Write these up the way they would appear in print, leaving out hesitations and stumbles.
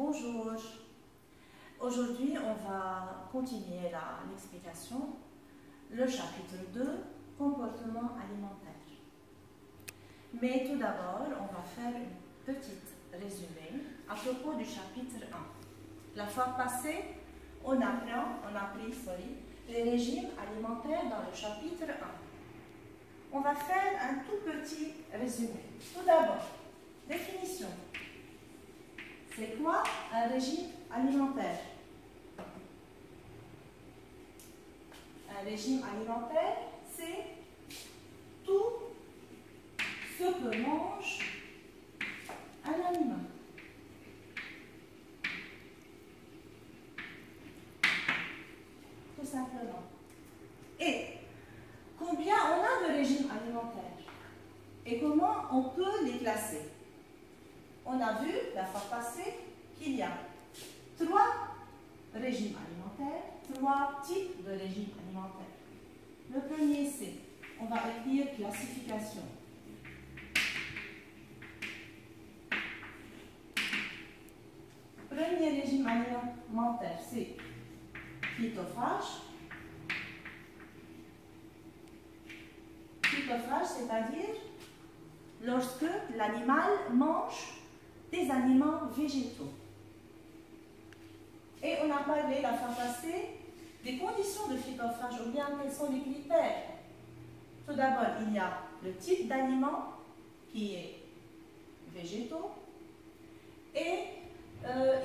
Bonjour. Aujourd'hui, on va continuer l'explication. Le chapitre 2, comportement alimentaire. Mais tout d'abord, on va faire une petite résumé à propos du chapitre 1. La fois passée, on a appris les régimes alimentaires dans le chapitre 1. On va faire un tout petit résumé. Tout d'abord, définition. C'est quoi un régime alimentaire? Un régime alimentaire, c'est tout ce que mange un animal. Tout simplement. Et combien on a de régimes alimentaires? Et comment on peut les classer? On a vu la fois passée qu'il y a 3 régimes alimentaires, 3 types de régimes alimentaires. Le premier, c'est, on va écrire classification. Premier régime alimentaire, c'est phytophage. Phytophage, c'est-à-dire lorsque l'animal mange des aliments végétaux. Et on a parlé la fois passée des conditions de phytophage, ou bien quels sont les critères. Tout d'abord, il y a le type d'aliment qui est végétaux, et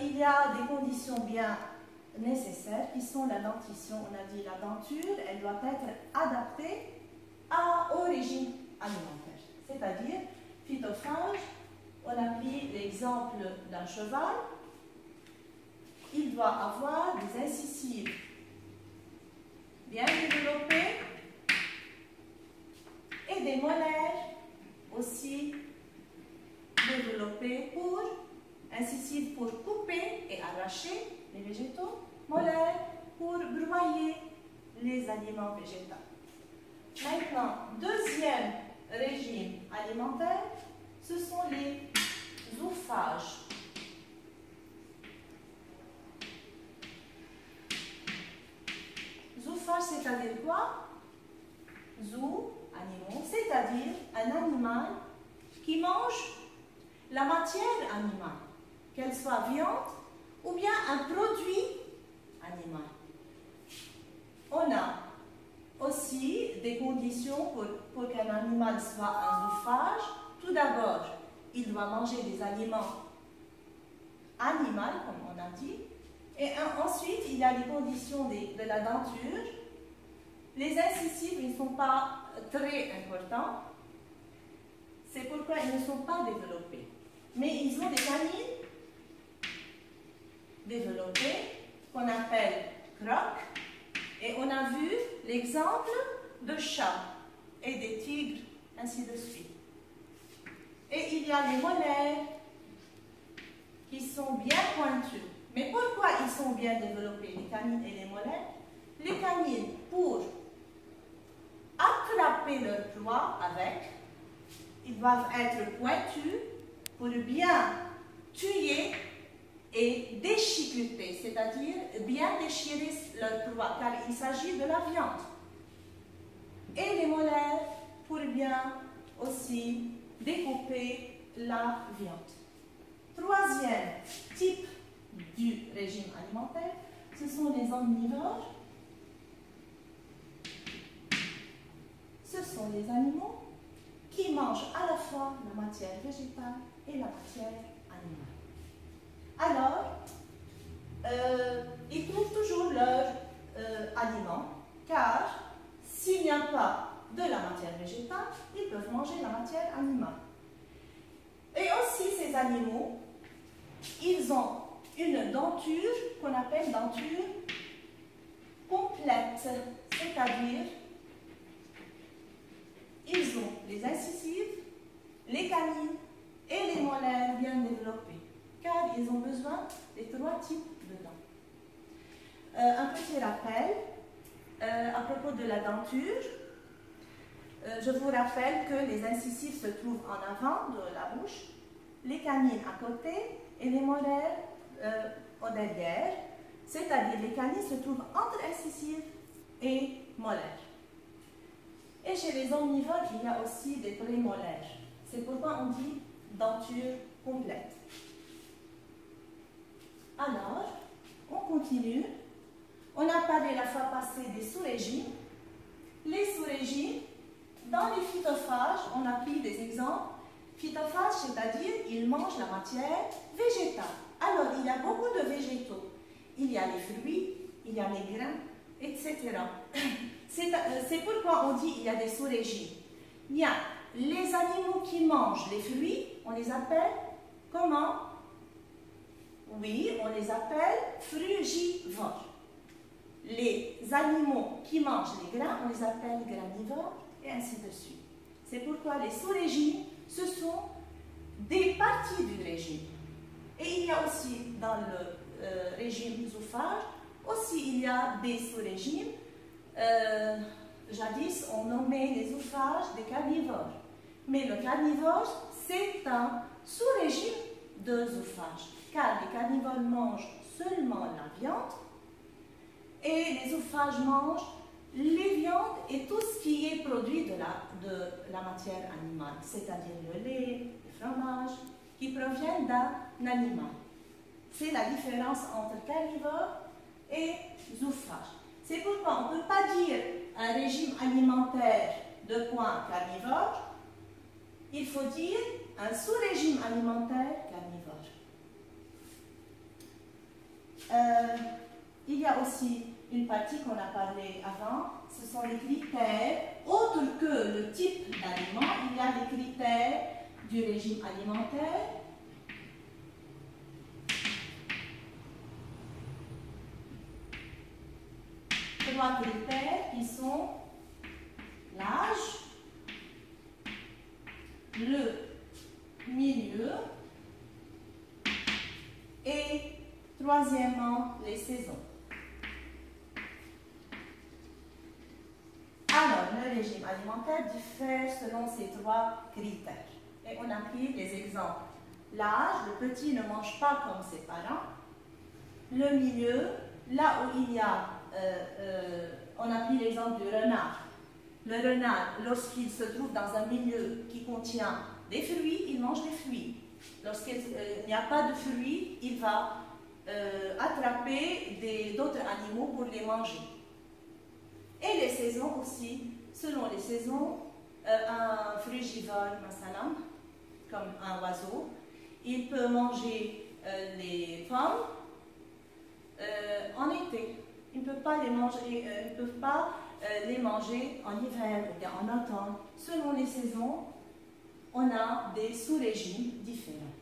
il y a des conditions bien nécessaires qui sont la dentition. On a dit la denture, elle doit être adaptée au régime alimentaire, c'est-à-dire phytophage. On a pris l'exemple d'un cheval. Il doit avoir des incisives bien développées et des molaires aussi développées pour incisives pour couper et arracher les végétaux, molaires pour broyer les aliments végétaux. Maintenant, deuxième régime alimentaire, ce sont les zoophages. Zoophage, c'est-à-dire quoi? Zoo, animaux, c'est-à-dire un animal qui mange la matière animale, qu'elle soit viande ou bien un produit animal. On a aussi des conditions pour qu'un animal soit un zoophage. Tout d'abord, il doit manger des aliments animaux, comme on a dit. Et ensuite, il y a les conditions de la denture. Les incisives ne sont pas très importants. C'est pourquoi ils ne sont pas développés. Mais ils ont des canines développées qu'on appelle crocs. Et on a vu l'exemple de chats et des tigres, ainsi de suite. Et il y a les molaires qui sont bien pointus. Mais pourquoi ils sont bien développés, les canines et les molaires? Les canines, pour attraper leur proie avec, ils doivent être pointus pour bien tuer et déchiqueter, c'est-à-dire bien déchirer leur proie, car il s'agit de la viande. Et les molaires pour bien aussi découper la viande. Troisième type du régime alimentaire, ce sont les omnivores. Ce sont les animaux qui mangent à la fois la matière végétale et la matière animale. Alors, ils trouvent toujours leur aliment, car s'il n'y a pas de la matière végétale, ils peuvent manger la matière animale. Et aussi, ces animaux, ils ont une denture qu'on appelle denture complète, c'est-à-dire ils ont les incisives, les canines et les molaires bien développés, car ils ont besoin des 3 types de dents. Un petit rappel à propos de la denture. Je vous rappelle que les incisives se trouvent en avant de la bouche, les canines à côté et les molaires au derrière, c'est-à-dire les canines se trouvent entre incisives et molaires. Et chez les omnivores, il y a aussi des prémolaires. C'est pourquoi on dit denture complète. Alors, on continue. On a parlé la fois passée des sous-régimes. Les sous-régimes, dans les phytophages, on a pris des exemples. Phytophage, c'est-à-dire ils mangent la matière végétale. Alors, il y a beaucoup de végétaux. Il y a les fruits, il y a les grains, etc. C'est pourquoi on dit qu'il y a des sous-régimes. Il y a les animaux qui mangent les fruits, on les appelle comment? Oui, on les appelle frugivores. Les animaux qui mangent les grains, on les appelle granivores, et ainsi de suite. C'est pourquoi les sous-régimes, ce sont des parties du régime. Et il y a aussi dans le régime zoophage, aussi il y a des sous-régimes. Jadis, on nommait les zoophages des carnivores. Mais le carnivore, c'est un sous-régime de zoophage. Car les carnivores mangent seulement la viande et les zoophages mangent les viandes et tout ce qui est produit de la matière animale, c'est-à-dire le lait, le fromage, qui proviennent d'un animal. C'est la différence entre carnivore et zoophage. C'est pourquoi on ne peut pas dire un régime alimentaire de point carnivore, il faut dire un sous-régime alimentaire carnivore. Il y a aussi une partie qu'on a parlé avant, ce sont les critères, autres que le type d'aliment, il y a les critères du régime alimentaire. Trois critères qui sont l'âge, le milieu et troisièmement les saisons. Alors, le régime alimentaire diffère selon ces trois critères. Et on a pris des exemples. L'âge, le petit ne mange pas comme ses parents. Le milieu, là où il y a, on a pris l'exemple du renard. Le renard, lorsqu'il se trouve dans un milieu qui contient des fruits, il mange des fruits. Lorsqu'il n'y a pas de fruits, il va attraper d'autres animaux pour les manger. Et les saisons aussi, selon les saisons, un frugivore, masalam, comme un oiseau, il peut manger les pommes en été. Ils ne peuvent pas les manger, en hiver ou bien en automne. Selon les saisons, on a des sous-régimes différents.